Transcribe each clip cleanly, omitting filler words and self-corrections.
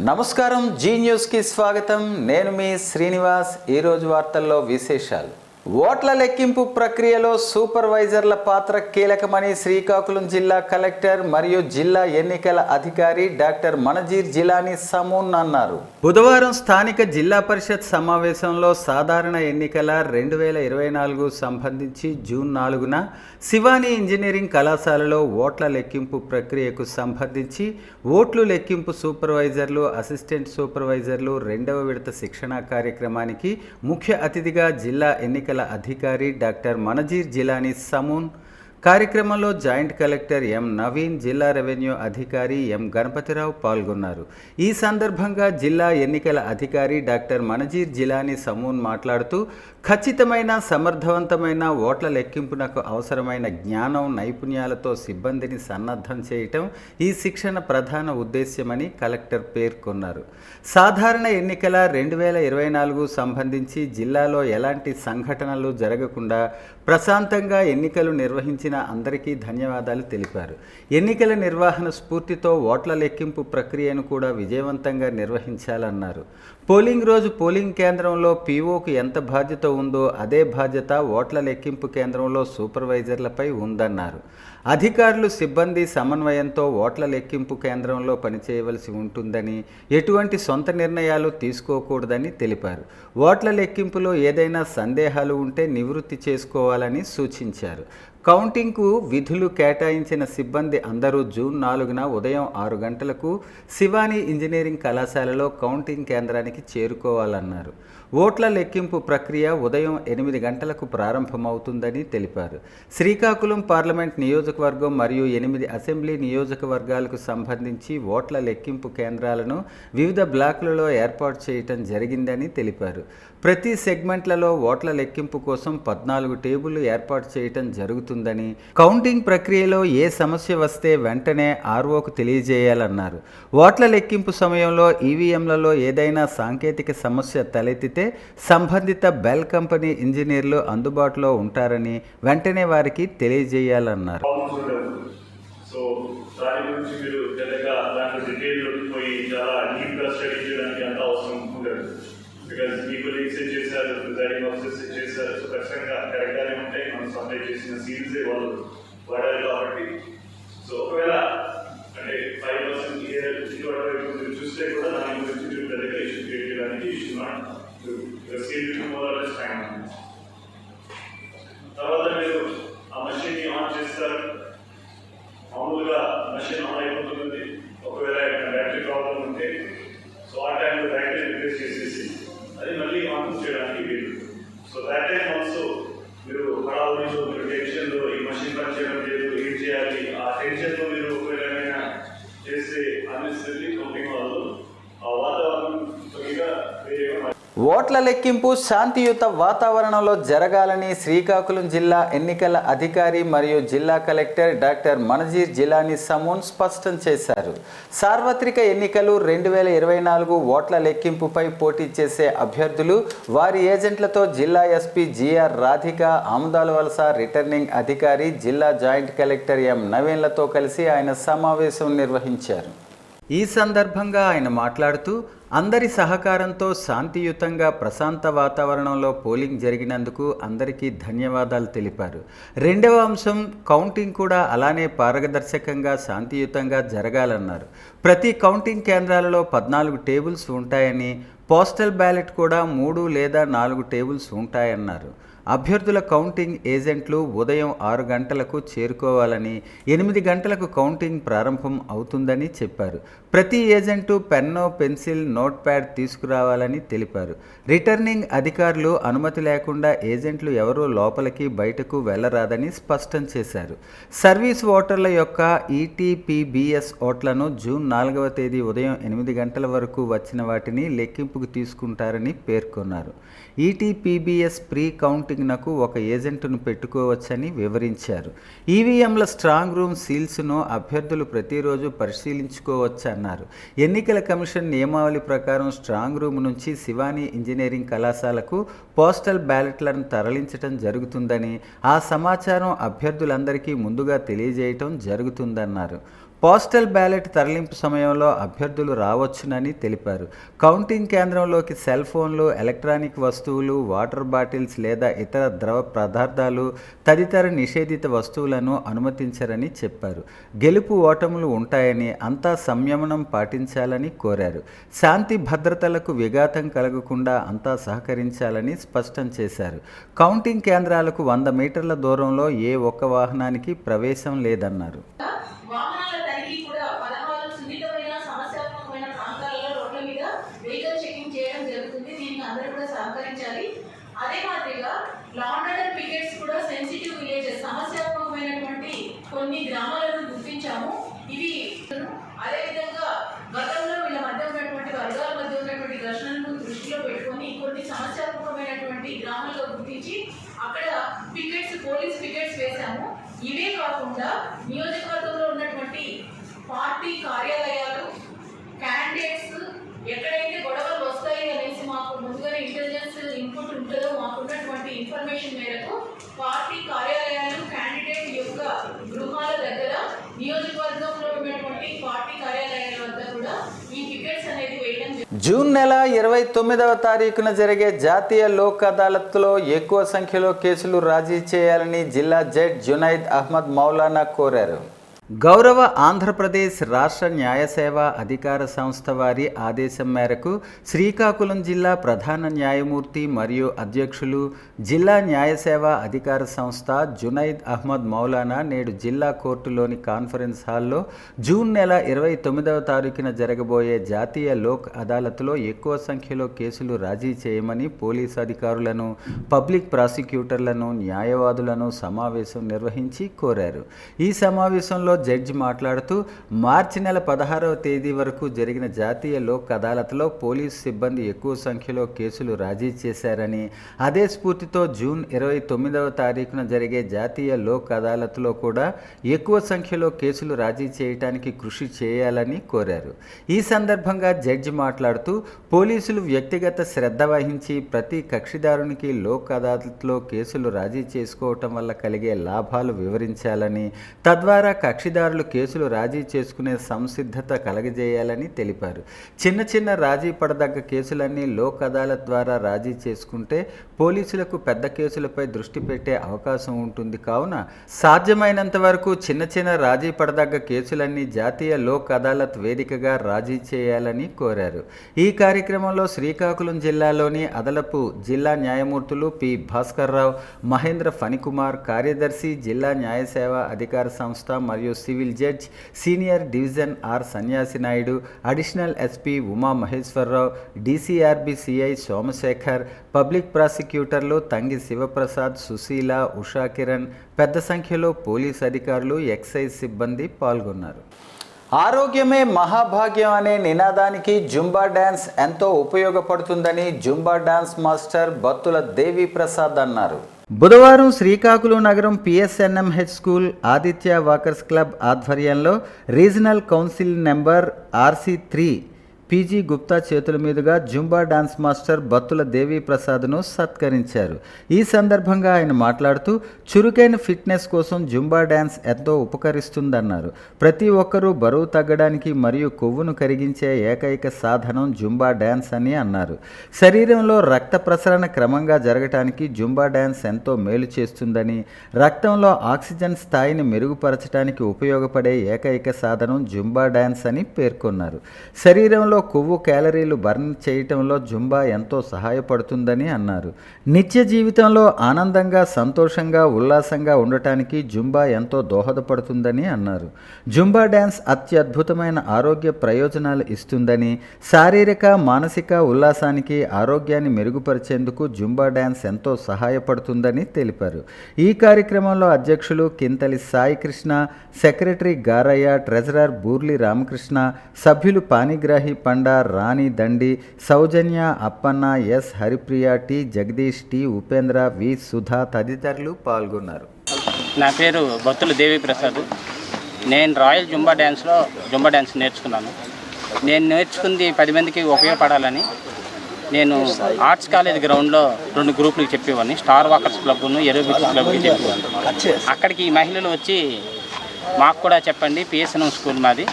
నమస్కారం, జీ న్యూస్కి స్వాగతం. నేను మీ శ్రీనివాస్. ఈరోజు వార్తల్లో విశేషాలు. ఓట్ల లెక్కింపు ప్రక్రియలో సూపర్వైజర్ల పాత్ర కీలకమని శ్రీకాకుళం జిల్లా కలెక్టర్ మరియు జిల్లా ఎన్నికల అధికారి డాక్టర్ మనజీర్ జిలానీ సమూన్ అన్నారు. బుధవారం స్థానిక జిల్లా పరిషత్ సమావేశంలో సాధారణ ఎన్నికల 2024 సంబంధించి జూన్ 4న శివానీ ఇంజనీరింగ్ కళాశాలలో ఓట్ల లెక్కింపు ప్రక్రియకు సంబంధించి ఓట్లు లెక్కింపు సూపర్వైజర్లు, అసిస్టెంట్ సూపర్వైజర్లు రెండవ విడత శిక్షణా కార్యక్రమానికి ముఖ్య అతిథిగా జిల్లా ఎన్నికల అధికారి డాక్టర్ మనజీర్ జిలానీ సమూన్, కార్యక్రమంలో జాయింట్ కలెక్టర్ ఎం నవీన్, జిల్లా రెవెన్యూ అధికారి ఎం గణపతిరావు పాల్గొన్నారు. ఈ సందర్భంగా జిల్లా ఎన్నికల అధికారి డాక్టర్ మనజీర్ జిలానీ సమూన్ మాట్లాడుతూ, ఖచ్చితమైన సమర్థవంతమైన ఓట్ల లెక్కింపునకు అవసరమైన జ్ఞానం, నైపుణ్యాలతో సిబ్బందిని సన్నద్ధం చేయటం ఈ శిక్షణ ప్రధాన ఉద్దేశ్యమని కలెక్టర్ పేర్కొన్నారు. సాధారణ ఎన్నికల 2024 సంబంధించి జిల్లాలో ఎలాంటి సంఘటనలు జరగకుండా ప్రశాంతంగా ఎన్నికలు నిర్వహించిన అందరికీ ధన్యవాదాలు తెలిపారు. ఎన్నికల నిర్వహణ స్ఫూర్తితో ఓట్ల లెక్కింపు ప్రక్రియను కూడా విజయవంతంగా నిర్వహించాలన్నారు. పోలింగ్ రోజు పోలింగ్ కేంద్రంలో పీఓకు ఎంత బాధ్యత ఉందో అదే బాధ్యత ఓట్ల లెక్కింపు కేంద్రంలో సూపర్వైజర్లపై ఉందన్నారు. అధికారులు, సిబ్బంది సమన్వయంతో ఓట్ల లెక్కింపు కేంద్రంలో పనిచేయవలసి ఉంటుందని, ఎటువంటి సొంత నిర్ణయాలు తీసుకోకూడదని తెలిపారు. ఓట్ల లెక్కింపులో ఏదైనా సందేహాలు ఉంటే నివృత్తి చేసుకోవాలని సూచించారు. కౌంటింగ్కు విధులు కేటాయించిన సిబ్బంది అందరూ జూన్ 4న ఉదయం 6 గంటలకు శివానీ ఇంజనీరింగ్ కళాశాలలో కౌంటింగ్ కేంద్రానికి చేరుకోవాలన్నారు. ఓట్ల లెక్కింపు ప్రక్రియ ఉదయం 8 గంటలకు ప్రారంభమవుతుందని తెలిపారు. శ్రీకాకుళం పార్లమెంట్ నియోజకవర్గం మరియు 8 అసెంబ్లీ నియోజకవర్గాలకు సంబంధించి ఓట్ల లెక్కింపు కేంద్రాలను వివిధ బ్లాకులలో ఏర్పాటు చేయటం జరిగిందని తెలిపారు. ప్రతి సెగ్మెంట్లలో ఓట్ల లెక్కింపు కోసం 14 టేబుళ్లు ఏర్పాటు చేయటం జరుగుతుందని, కౌంటింగ్ ప్రక్రియలో ఏ సమస్య వస్తే వెంటనే ఆర్ఓకు తెలియజేయాలన్నారు. ఓట్ల లెక్కింపు సమయంలో ఈవీఎంలలో ఏదైనా సాంకేతిక సమస్య తలెత్తితే సంబంధిత బెల్ కంపెనీ ఇంజనీర్లు అందుబాటులో ఉంటారని వెంటనే వారికి తెలియజేయాలన్నారు. బికాజ్ మీ కొలీగ్స్ చేశారు, ప్రిజైడింగ్ ఆఫీసర్స్ చేశారు, సో ఖచ్చితంగా కరెక్ట్గానే ఉంటాయి. మనం సప్లై చేసిన సీల్సే వాళ్ళు వాడారు కాబట్టి, సో ఒకవేళ అంటే 5% మీరు చూస్తే కూడా దాని గురించి మీరు పెద్దగా ఇష్యూ క్రియేట్ చేయడానికి ఇష్యూ నాట్ టైం. తర్వాత మీరు ఆ మెషిన్ని ఆన్ చేస్తారు. మామూలుగా మెషిన్ ఆన్ అయిపోతుంది. ఒకవేళ బ్యాటరీ ప్రాబ్లం ఉంటే సో ఆ టైంలో బ్యాటరీ రిప్లేస్ చేసేసి అది మళ్ళీ ఆన్ చేయడానికి వీలు. సో దాట్ టైం ఆల్సో మీరు హడావుడిలో, మీరు టెన్షన్లో ఈ మషిన్ పని చేయడం లేదు, ఏం చేయాలి, ఆ టెన్షన్లో మీరు ఒకవేళ ఏమైనా చేస్తే అన్నెసరీ కౌంటింగ్ వాళ్ళు ఆ వాతావరణం కొద్దిగా వేరేగా. ఓట్ల లెక్కింపు శాంతియుత వాతావరణంలో జరగాలని శ్రీకాకుళం జిల్లా ఎన్నికల అధికారి మరియు జిల్లా కలెక్టర్ డాక్టర్ మనజీర్ జిలానీ సమూన్ స్పష్టం చేశారు. సార్వత్రిక ఎన్నికలు 2024 ఓట్ల లెక్కింపుపై పోటీ చేసే అభ్యర్థులు, వారి ఏజెంట్లతో జిల్లా ఎస్పీ జిఆర్ రాధిక, ఆముదాల వలస రిటర్నింగ్ అధికారి, జిల్లా జాయింట్ కలెక్టర్ ఎం నవీన్లతో కలిసి ఆయన సమావేశం నిర్వహించారు. ఈ సందర్భంగా ఆయన మాట్లాడుతూ, అందరి సహకారంతో శాంతియుతంగా ప్రశాంత వాతావరణంలో పోలింగ్ జరిగినందుకు అందరికీ ధన్యవాదాలు తెలిపారు. రెండవ అంశం కౌంటింగ్ కూడా అలానే పారదర్శకంగా శాంతియుతంగా జరగాలన్నారు. ప్రతి కౌంటింగ్ కేంద్రాలలో 14 టేబుల్స్ ఉంటాయని, పోస్టల్ బ్యాలెట్ కూడా 3 లేదా 4 టేబుల్స్ ఉంటాయన్నారు. అభ్యర్థుల కౌంటింగ్ ఏజెంట్లు ఉదయం 6 గంటలకు చేరుకోవాలని, 8 గంటలకు కౌంటింగ్ ప్రారంభం అవుతుందని చెప్పారు. ప్రతి ఏజెంటు పెన్నో, పెన్సిల్, నోట్ ప్యాడ్ తీసుకురావాలని తెలిపారు. రిటర్నింగ్ అధికారులు అనుమతి లేకుండా ఏజెంట్లు ఎవరూ లోపలికి బయటకు వెళ్లరాదని స్పష్టం చేశారు. సర్వీస్ ఓటర్ల యొక్క ఈటీపీబీఎస్ ఓట్లను జూన్ 4వ తేదీ ఉదయం 8 గంటల వరకు వచ్చిన వాటిని లెక్కింపుకు తీసుకుంటారని పేర్కొన్నారు. ఈటీపీబీఎస్ ప్రీ కౌంటింగ్నకు ఒక ఏజెంటును పెట్టుకోవచ్చని వివరించారు. ఈవీఎంల స్ట్రాంగ్ రూమ్ సీల్స్ను అభ్యర్థులు ప్రతిరోజు పరిశీలించుకోవచ్చన్నారు. ఎన్నికల కమిషన్ నియమావళి ప్రకారం స్ట్రాంగ్ రూమ్ నుంచి శివానీ ఇంజనీరింగ్ కళాశాలకు పోస్టల్ బ్యాలెట్లను తరలించడం జరుగుతుందని, ఆ సమాచారం అభ్యర్థులందరికీ ముందుగా తెలియజేయటం జరుగుతుందన్నారు. పోస్టల్ బ్యాలెట్ తరలింపు సమయంలో అభ్యర్థులు రావచ్చునని తెలిపారు. కౌంటింగ్ కేంద్రంలోకి సెల్ ఫోన్లు, ఎలక్ట్రానిక్ వస్తువులు, వాటర్ బాటిల్స్ లేదా ఇతర ద్రవ పదార్థాలు తదితర నిషేధిత వస్తువులను అనుమతించరని చెప్పారు. గెలుపు ఓటములు ఉంటాయని, అంతా సంయమనం పాటించాలని కోరారు. శాంతి భద్రతలకు విఘాతం కలగకుండా అంతా సహకరించాలని స్పష్టం చేశారు. కౌంటింగ్ కేంద్రాలకు 100 మీటర్ల దూరంలో ఏ ఒక్క వాహనానికి ప్రవేశం లేదన్నారు. వాహనాల తనిఖీ కూడా 16 సున్నితమైన సమస్యాత్మకమైన ప్రాంతాలలో రోడ్ల మీద వెహికల్ చెకింగ్ చేయడం జరుగుతుంది. దీనికి అందరూ కూడా సహకరించాలి. అదే మాదిరిగా లా అండ్ ఆర్డర్ పికెట్స్ కూడా సెన్సిటివ్ విలేజెస్, సమస్యాత్మకమైనటువంటి కొన్ని గ్రామాలను గుర్తించాము. ఇవి అదేవిధంగా గతంలో వీళ్ళ మధ్య ఉన్నటువంటి వర్గాల మధ్య ఉన్నటువంటి ఘర్షణలను దృష్టిలో పెట్టుకొని కొన్ని సమస్యాత్మకమైనటువంటి గ్రామాల్లో గుర్తించి అక్కడ పికెట్స్, పోలీస్ పికెట్స్ వేశాము. ఇవే కాకుండా నియోజకవర్గంలో ఉన్నటువంటి పార్టీ కార్యాలయాలు, క్యాండిడేట్స్ ఎక్కడైతే గొడవలు వస్తాయి అనేసి మాకు ముందుగానే ఇంటెలిజెన్స్ ఇన్పుట్ ఉంటుందో మాకున్నటువంటి ఇన్ఫర్మేషన్ మేరకు పార్టీ కార్యాలయాలు, క్యాండిడేట్ యొక్క గృహాల దగ్గర, నియోజకవర్గంలో ఉన్నటువంటి పార్టీ కార్యాలయాల వద్ద కూడా ఈ టికెట్స్ అనేది వేయడం. జూన్ నెల 29వ తారీఖున జరిగే జాతీయ లోక్ అదాలత్లో ఎక్కువ సంఖ్యలో కేసులు రాజీ చేయాలని జిల్లా జడ్జి జునైద్ అహ్మద్ మౌలానా కోరారు. గౌరవ ఆంధ్రప్రదేశ్ రాష్ట్ర న్యాయ సేవా అధికార సంస్థ వారి ఆదేశం మేరకు శ్రీకాకుళం జిల్లా ప్రధాన న్యాయమూర్తి మరియు అధ్యక్షులు జిల్లా న్యాయ సేవా అధికార సంస్థ జునైద్ అహ్మద్ మౌలానా నేడు జిల్లా కోర్టులోని కాన్ఫరెన్స్ హాల్లో జూన్ నెల 29వ తారీఖున జరగబోయే జాతీయ లోక్ అదాలత్లో ఎక్కువ సంఖ్యలో కేసులు రాజీ చేయమని పోలీసు అధికారులను, పబ్లిక్ ప్రాసిక్యూటర్లను, న్యాయవాదులను సమావేశం నిర్వహించి కోరారు. ఈ సమావేశంలో జడ్జి మాట్లాడుతూ మార్చి నెల 16వ తేదీ వరకు జరిగిన జాతీయ లోక్ అదాలత్లో పోలీసు సిబ్బంది ఎక్కువ సంఖ్యలో కేసులు రాజీ చేశారని, అదే స్ఫూర్తితో జూన్ 29వ తారీఖున జరిగే జాతీయ లోక్ అదాలత్లో కూడా ఎక్కువ సంఖ్యలో కేసులు రాజీ చేయడానికి కృషి చేయాలని కోరారు. ఈ సందర్భంగా జడ్జి మాట్లాడుతూ పోలీసులు వ్యక్తిగత శ్రద్ధ వహించి ప్రతి కక్షిదారునికి లోక్ అదాలత్లో కేసులు రాజీ చేసుకోవటం వల్ల కలిగే లాభాలు వివరించాలని, తద్వారా కక్షిదారులు కేసులు రాజీ చేసుకునే సంసిద్ధత కలగజేయాలని తెలిపారు. చిన్న చిన్న రాజీ పడదగ్గ కేసులన్నీ లోక్ అదాలత్ ద్వారా రాజీ చేసుకుంటే పోలీసులకు పెద్ద కేసులపై దృష్టి పెట్టే అవకాశం ఉంటుంది. కావున సాధ్యమైనంత వరకు చిన్న చిన్న రాజీ పడదగ్గ కేసులన్నీ జాతీయ లోక్ అదాలత్ వేదికగా రాజీ చేయాలని కోరారు. ఈ కార్యక్రమంలో శ్రీకాకుళం జిల్లాలోని అదనపు జిల్లా న్యాయమూర్తులు పి భాస్కర్రావు, మహేంద్ర ఫణికుమార్, కార్యదర్శి జిల్లా న్యాయ సేవా అధికార సంస్థ మరియు civil judge senior division R Sanyasi Naidu, additional SP Uma Maheswararao, DCRB CI Somasekhar, public ప్రాసిక్యూటర్లు తంగి శివప్రసాద్, సుశీల, ఉషా కిరణ్, పెద్ద సంఖ్యలో పోలీస్ అధికారులు, ఎక్సైజ్ సిబ్బంది పాల్గొన్నారు. ఆరోగ్యమే మహాభాగ్యం అనే నినాదానికి జుంబా డ్యాన్స్ ఎంతో ఉపయోగపడుతుందని జుంబా డ్యాన్స్ మాస్టర్ బత్తుల దేవి ప్రసాద్ అన్నారు. బుధవారం శ్రీకాకుళం నగరం పిఎస్ఎన్ఎంహెచ్ స్కూల్ ఆదిత్య వాకర్స్ క్లబ్ ఆధ్వర్యంలో regional council number RC3 PG Gupta చేతుల మీదుగా జుంబా డాన్స్ మాస్టర్ బత్తుల దేవి ప్రసాద్ను సత్కరించారు. ఈ సందర్భంగా ఆయన మాట్లాడుతూ చురుకైన ఫిట్నెస్ కోసం జుంబా డ్యాన్స్ ఎంతో ఉపకరిస్తుందన్నారు. ప్రతి ఒక్కరూ బరువు తగ్గడానికి మరియు కొవ్వును కరిగించే ఏకైక సాధనం జుంబా డ్యాన్స్ అని అన్నారు. శరీరంలో రక్త ప్రసరణ క్రమంగా జరగటానికి జుంబా డ్యాన్స్ ఎంతో మేలు చేస్తుందని, రక్తంలో ఆక్సిజన్ స్థాయిని మెరుగుపరచడానికి ఉపయోగపడే ఏకైక సాధనం జుంబా డ్యాన్స్ అని పేర్కొన్నారు. శరీరంలో కొవ్వు క్యాలరీలు బర్న్ చేయటంలో జుంబా ఎంతో సహాయపడుతుందని అన్నారు. నిత్య జీవితంలో ఆనందంగా, సంతోషంగా, ఉల్లాసంగా ఉండటానికి జుంబా ఎంతో దోహదపడుతుందని అన్నారు. జుంబా డ్యాన్స్ అత్యద్భుతమైన ఆరోగ్య ప్రయోజనాలు ఇస్తుందని, శారీరక, మానసిక ఉల్లాసానికి, ఆరోగ్యాన్ని మెరుగుపరిచేందుకు జుంబా డ్యాన్స్ ఎంతో సహాయపడుతుందని తెలిపారు. ఈ కార్యక్రమంలో అధ్యక్షులు కింతలి సాయికృష్ణ, సెక్రటరీ గారయ్య, ట్రెజరర్ బూర్లి రామకృష్ణ, సభ్యులు Panigrahi Panda, Rani Dandi, Soujanya, Appanna, S Haripriya, T Jagadish, T Upendra, V Sudha తదితరులు పాల్గొన్నారు. నా పేరు బత్తుల దేవి ప్రసాద్. నేను రాయల్ జుంబా డ్యాన్స్ నేర్చుకున్నాను. నేను నేర్చుకుంది 10 మందికి ఉపయోగపడాలని నేను ఆర్ట్స్ కాలేజ్ గ్రౌండ్లో 2 గ్రూపులకు చెప్పేవాడిని. స్టార్ వాకర్స్ క్లబ్ను, ఎరోబిక్స్ క్లబ్కి చెప్పేవాడిని. అక్కడికి మహిళలు వచ్చి మాకు కూడా చెప్పండి, పిఎస్ఎన్ఎం స్కూల్ మాది,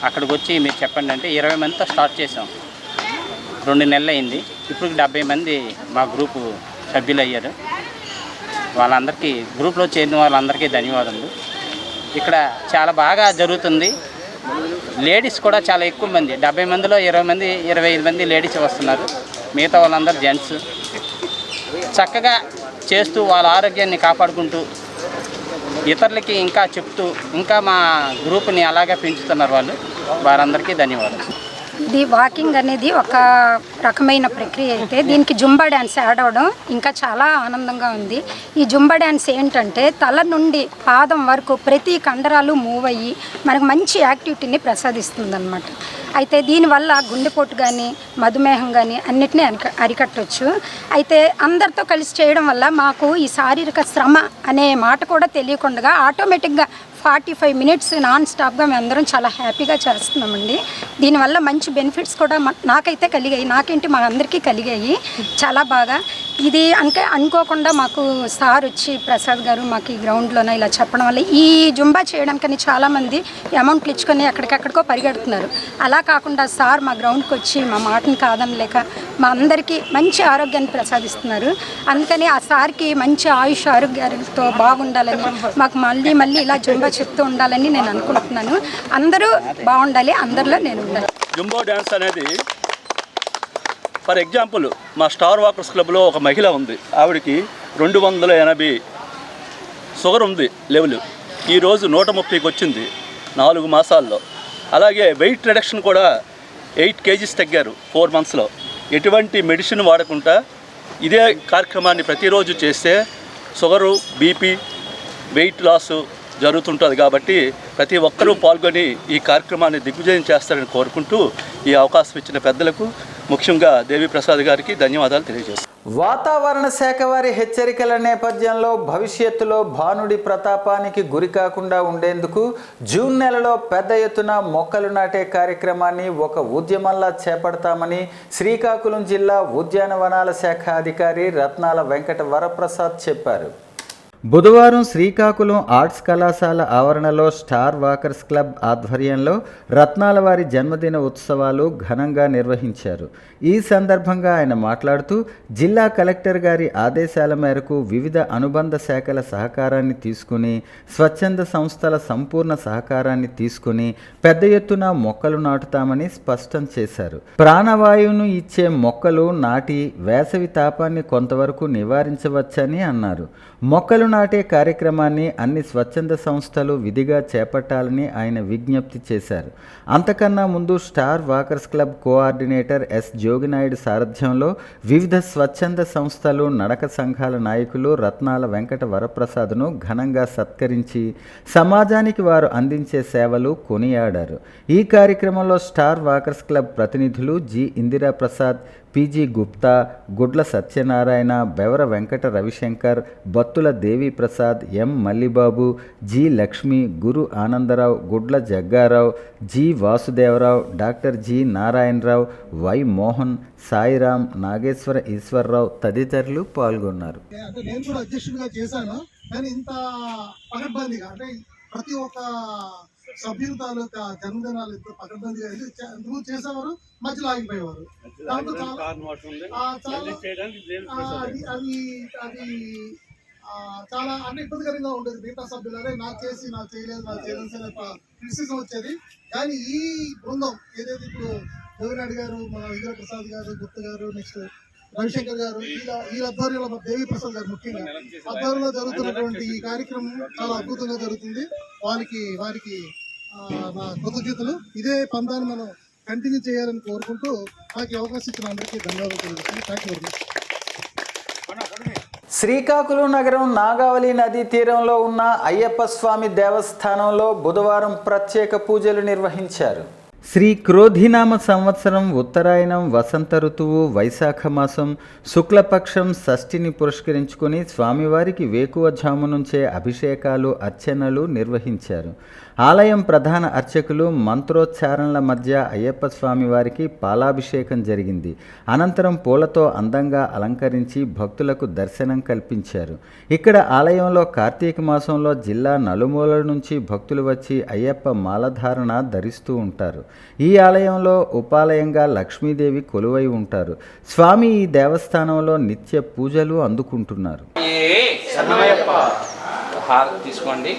అక్కడికి వచ్చి మీరు చెప్పండి అంటే 20 మందితో స్టార్ట్ చేసాం. 2 నెలలు అయింది. ఇప్పుడు 70 మంది మా గ్రూపు సభ్యులు అయ్యారు. వాళ్ళందరికీ, గ్రూప్లో చేరిన వాళ్ళందరికీ ధన్యవాదాలు. ఇక్కడ చాలా బాగా జరుగుతుంది. లేడీస్ కూడా చాలా ఎక్కువ మంది, 70 మందిలో 20 మంది 25 మంది లేడీస్ వస్తున్నారు. మిగతా వాళ్ళందరూ జెంట్స్. చక్కగా చేస్తూ వాళ్ళ ఆరోగ్యాన్ని కాపాడుకుంటూ ఇతరులకి ఇంకా చెప్తూ ఇంకా మా గ్రూప్ని అలాగే పెంచుతున్నారు వాళ్ళు. వారందరికీ ధన్యవాదాలు. ఇది వాకింగ్ అనేది ఒక రకమైన ప్రక్రియ అయితే దీనికి జుంబా డ్యాన్స్ యాడ్ అవ్వడం ఇంకా చాలా ఆనందంగా ఉంది. ఈ జుంబా డ్యాన్స్ ఏంటంటే తల నుండి పాదం వరకు ప్రతి కండరాలు మూవ్ అయ్యి మనకు మంచి యాక్టివిటీని ప్రసాదిస్తుంది అన్నమాట. అయితే దీనివల్ల గుండెపోటు కానీ మధుమేహం కానీ అన్నిటినీ అరికట్టవచ్చు. అయితే అందరితో కలిసి చేయడం వల్ల మాకు ఈ శారీరక శ్రమ అనే మాట కూడా తెలియకుండా ఆటోమేటిక్గా 45 మినిట్స్ నాన్ స్టాప్గా మేము అందరం చాలా హ్యాపీగా చేస్తున్నామండి. దీనివల్ల మంచి బెనిఫిట్స్ కూడా నాకైతే కలిగాయి, నాకేంటి మా అందరికీ కలిగాయి చాలా బాగా. ఇది అంటే అనుకోకుండా మాకు సార్ వచ్చి ప్రసాద్ గారు మాకు ఈ గ్రౌండ్లోనే ఇలా చెప్పడం వల్ల ఈ జుంబా చేయడానికని చాలామంది అమౌంట్లు ఇచ్చుకొని ఎక్కడికెక్కడికో పరిగెడుతున్నారు. అలా కాకుండా సార్ మా గ్రౌండ్కి వచ్చి మా మాటను కాదనలేక మా అందరికీ మంచి ఆరోగ్యాన్ని ప్రసాదిస్తున్నారు. అందుకని ఆ సార్కి మంచి ఆయుష్ ఆరోగ్యాలతో బాగుండాలని, మాకు మళ్ళీ మళ్ళీ ఇలా జుంబా చెప్తూ ఉండాలని నేను అనుకుంటున్నాను. అందరూ బాగుండాలి, అందరిలో నేను ఉండాలి. జుంబో డ్యాన్స్ అనేది ఫర్ ఎగ్జాంపుల్ మా స్టార్ వాకర్స్ క్లబ్లో ఒక మహిళ ఉంది. ఆవిడకి 280 షుగర్ ఉంది లెవెల్. ఈరోజు 130కి వచ్చింది 4 మాసాల్లో. అలాగే వెయిట్ రిడక్షన్ కూడా 8 kgs తగ్గారు 4 మంత్స్లో. ఎటువంటి మెడిసిన్ వాడకుండా ఇదే కార్యక్రమాన్ని ప్రతిరోజు చేస్తే షుగరు, బీపీ, వెయిట్ లాస్ జరుగుతుంటుంది. కాబట్టి ప్రతి ఒక్కరూ పాల్గొని ఈ కార్యక్రమాన్ని దిగ్విజయం చేస్తారని కోరుకుంటూ ఈ అవకాశం ఇచ్చిన పెద్దలకు, ముఖ్యంగా దేవిప్రసాద్ గారికి ధన్యవాదాలు తెలియజేస్తాను. వాతావరణ శాఖ వారి హెచ్చరికల నేపథ్యంలో భవిష్యత్తులో భానుడి ప్రతాపానికి గురి కాకుండా ఉండేందుకు జూన్ నెలలో పెద్ద ఎత్తున మొక్కలు నాటే కార్యక్రమాన్ని ఒక ఉద్యమంలా చేపడతామని శ్రీకాకుళం జిల్లా ఉద్యానవనాల శాఖ అధికారి రత్నాల వెంకట వరప్రసాద్ చెప్పారు. బుధవారం శ్రీకాకుళం ఆర్ట్స్ కళాశాల ఆవరణలో స్టార్ వాకర్స్ క్లబ్ ఆధ్వర్యంలో రత్నాల వారి జన్మదిన ఉత్సవాలు ఘనంగా నిర్వహించారు. ఈ సందర్భంగా ఆయన మాట్లాడుతూ జిల్లా కలెక్టర్ గారి ఆదేశాల మేరకు వివిధ అనుబంధ శాఖల సహకారాన్ని తీసుకుని, స్వచ్ఛంద సంస్థల సంపూర్ణ సహకారాన్ని తీసుకుని పెద్ద ఎత్తున మొక్కలు నాటుతామని స్పష్టం చేశారు. ప్రాణవాయువును ఇచ్చే మొక్కలు నాటి వేసవి తాపాన్ని కొంతవరకు నివారించవచ్చని అన్నారు. మొక్కలు నాటే కార్యక్రమాన్ని అన్ని స్వచ్ఛంద సంస్థలు విధిగా చేపట్టాలని ఆయన విజ్ఞప్తి చేశారు. అంతకన్నా ముందు star walkers club coordinator yes Jogi Naidu సారథ్యంలో వివిధ స్వచ్ఛంద సంస్థలు, నడక సంఘాల నాయకులు రత్నాల వెంకట వరప్రసాద్ను ఘనంగా సత్కరించి సమాజానికి వారు అందించే సేవలు కొనియాడారు. ఈ కార్యక్రమంలో స్టార్ వాకర్స్ క్లబ్ ప్రతినిధులు G Indira Prasad, PG Gupta, Gudla Satyanarayana, Bevara Venkata Ravishankar, Battula Deviprasad, M Mallibabu, G Lakshmi, Guru Anandarao, Gudla Jaggarao, G Vasudevarao, doctor G Narayanarao, Y Mohan, Sairam, Nageswara Eswararao తదితరులు పాల్గొన్నారు. నేను కూడా అధ్యక్షుడిగా చేశాను, కానీ ఇంత పకడ్బందీగా అంటే ప్రతి ఒక్క సభ్యుల తాలూకా జన్మదినాలు ఎంతో పకడ్బందీగా ఎందుకు చేసేవారు, మధ్యలో ఆగిపోయేవారు. అది చాలా అంటే ఇబ్బందికరంగా ఉండేది. మిగతా సభ్యులు అదే నాకు చేయలేదు క్రిటిసిజం వచ్చేది. కానీ ఈ బృందం ఏదైతే ఇప్పుడు జోగినాయుడు గారు, మన ఇందిరా ప్రసాద్ గారు, గుప్త గారు, నెక్స్ట్ రవిశంకర్ గారు, ఈ ఆధ్వర్యంలో దేవిప్రసాద్ గారు ముఖ్యంగా ఆధ్వర్యంలో జరుగుతున్నటువంటి ఈ కార్యక్రమం చాలా అద్భుతంగా జరుగుతుంది. వారికి నా కృతజ్ఞతలు. ఇదే పందాన్ని మనం కంటిన్యూ చేయాలని కోరుకుంటూ నాకు అవకాశం ఇచ్చిన అందరికీ ధన్యవాదాలు తెలుగుతుంది. Thank you very much. Srikakulam నగరం నాగావళి నదీ తీరంలో ఉన్న అయ్యప్ప స్వామి దేవస్థానంలో బుధవారం ప్రత్యేక పూజలు నిర్వహించారు. శ్రీ క్రోధినామ సంవత్సరం ఉత్తరాయణం వసంత ఋతువు వైశాఖ మాసం శుక్లపక్షం షష్ఠిని పురస్కరించుకొని స్వామివారికి వేకువజాము నుంచే అభిషేకాలు, అర్చనలు నిర్వహించారు. ఆలయం ప్రధాన అర్చకులు మంత్రోచ్చారణల మధ్య అయ్యప్ప స్వామి వారికి పాలాభిషేకం జరిగింది. అనంతరం పూలతో అందంగా అలంకరించి భక్తులకు దర్శనం కల్పించారు. ఇక్కడ ఆలయంలో కార్తీక మాసంలో జిల్లా నలుమూలల నుంచి భక్తులు వచ్చి అయ్యప్ప మాలధారణ ధరిస్తూ ఉంటారు. ఈ ఆలయంలో ఉపాలయంగా లక్ష్మీదేవి కొలువై ఉంటారు. స్వామి ఈ దేవస్థానంలో నిత్య పూజలు అందుకుంటున్నారు. తీసుకోండి.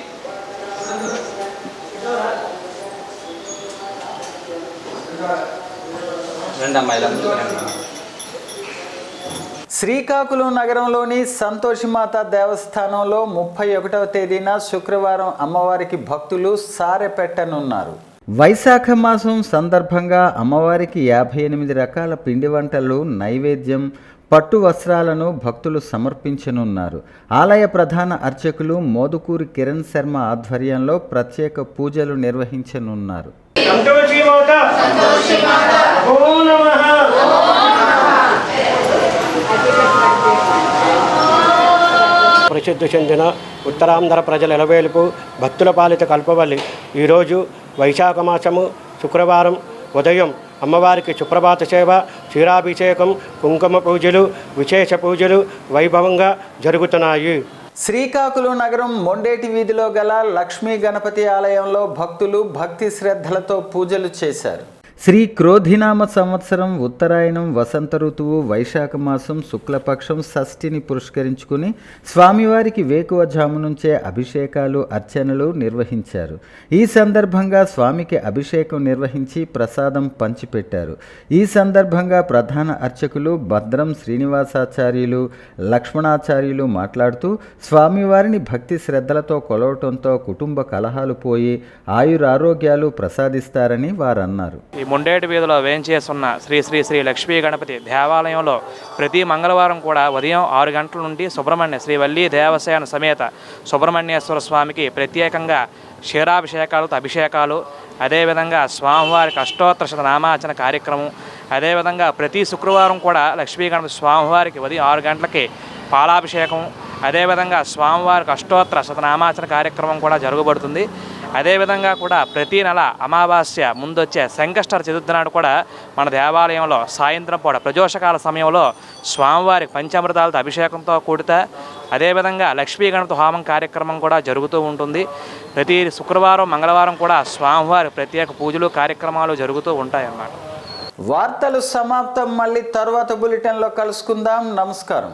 శ్రీకాకుళం నగరంలోని సంతోషిమాత దేవస్థానంలో 31వ తేదీన శుక్రవారం అమ్మవారికి భక్తులు సారె పెట్టనున్నారు. వైశాఖ మాసం సందర్భంగా అమ్మవారికి 58 రకాల పిండి వంటలు, నైవేద్యం, పట్టు వస్త్రాలను భక్తులు సమర్పించనున్నారు. ఆలయ ప్రధాన అర్చకులు మోదుకూరి కిరణ్ శర్మ ఆధ్వర్యంలో ప్రత్యేక పూజలు నిర్వహించనున్నారు. ప్రసిద్ధి చెందిన ఉత్తరాంధ్ర ప్రజల ఎలవేలుపు భక్తుల పాలిత కల్పవల్లి ఈరోజు వైశాఖ మాసము శుక్రవారం ఉదయం అమ్మవారికి సుప్రభాత సేవ, క్షీరాభిషేకం, కుంకుమ పూజలు, విశేష పూజలు వైభవంగా జరుగుతున్నాయి. శ్రీకాకుళం నగరం మొండేటి వీధిలో గల లక్ష్మీ గణపతి ఆలయంలో భక్తులు భక్తి శ్రద్ధలతో పూజలు చేశారు. శ్రీ క్రోధినామ సంవత్సరం ఉత్తరాయణం వసంత ఋతువు వైశాఖ మాసం శుక్లపక్షం షష్ఠిని పురస్కరించుకుని స్వామివారికి వేకువజాము నుంచే అభిషేకాలు, అర్చనలు నిర్వహించారు. ఈ సందర్భంగా స్వామికి అభిషేకం నిర్వహించి ప్రసాదం పంచిపెట్టారు. ఈ సందర్భంగా ప్రధాన అర్చకులు భద్రం శ్రీనివాసాచార్యులు, లక్ష్మణాచార్యులు మాట్లాడుతూ స్వామివారిని భక్తి శ్రద్ధలతో కొలవటంతో కుటుంబ కలహాలు పోయి ఆయురారోగ్యాలు ప్రసాదిస్తారని వారన్నారు. మొండేటి వీధిలో వేంచేస్తున్న శ్రీ శ్రీ శ్రీ లక్ష్మీ గణపతి దేవాలయంలో ప్రతి మంగళవారం కూడా ఉదయం 6 గంటల నుండి శ్రీ వల్లి దేవసేన సమేత సుబ్రహ్మణ్యేశ్వర స్వామికి ప్రత్యేకంగా క్షీరాభిషేకాలతో అభిషేకాలు, అదేవిధంగా స్వామివారికి అష్టోత్తర నామార్చన కార్యక్రమం, అదేవిధంగా ప్రతి శుక్రవారం కూడా లక్ష్మీ గణపతి స్వామివారికి ఉదయం 6 గంటలకి పాలాభిషేకం, అదేవిధంగా స్వామివారికి అష్టోత్తర శతనామార్చన కార్యక్రమం కూడా జరగబడుతుంది. అదేవిధంగా కూడా ప్రతి నెల అమావాస్య ముందొచ్చే సంకష్ట చతుర్థి నాడు కూడా మన దేవాలయంలో సాయంత్రం పూట ప్రజోషకాల సమయంలో స్వామివారికి పంచామృతాలతో అభిషేకంతో కూడితే అదేవిధంగా లక్ష్మీ గణపతి హోమం కార్యక్రమం కూడా జరుగుతూ ఉంటుంది. ప్రతి శుక్రవారం, మంగళవారం కూడా స్వామివారి ప్రత్యేక పూజలు, కార్యక్రమాలు జరుగుతూ ఉంటాయన్నమాట. వార్తలు సమాప్తం. మళ్ళీ తర్వాత బులెటిన్లో కలుసుకుందాం. నమస్కారం.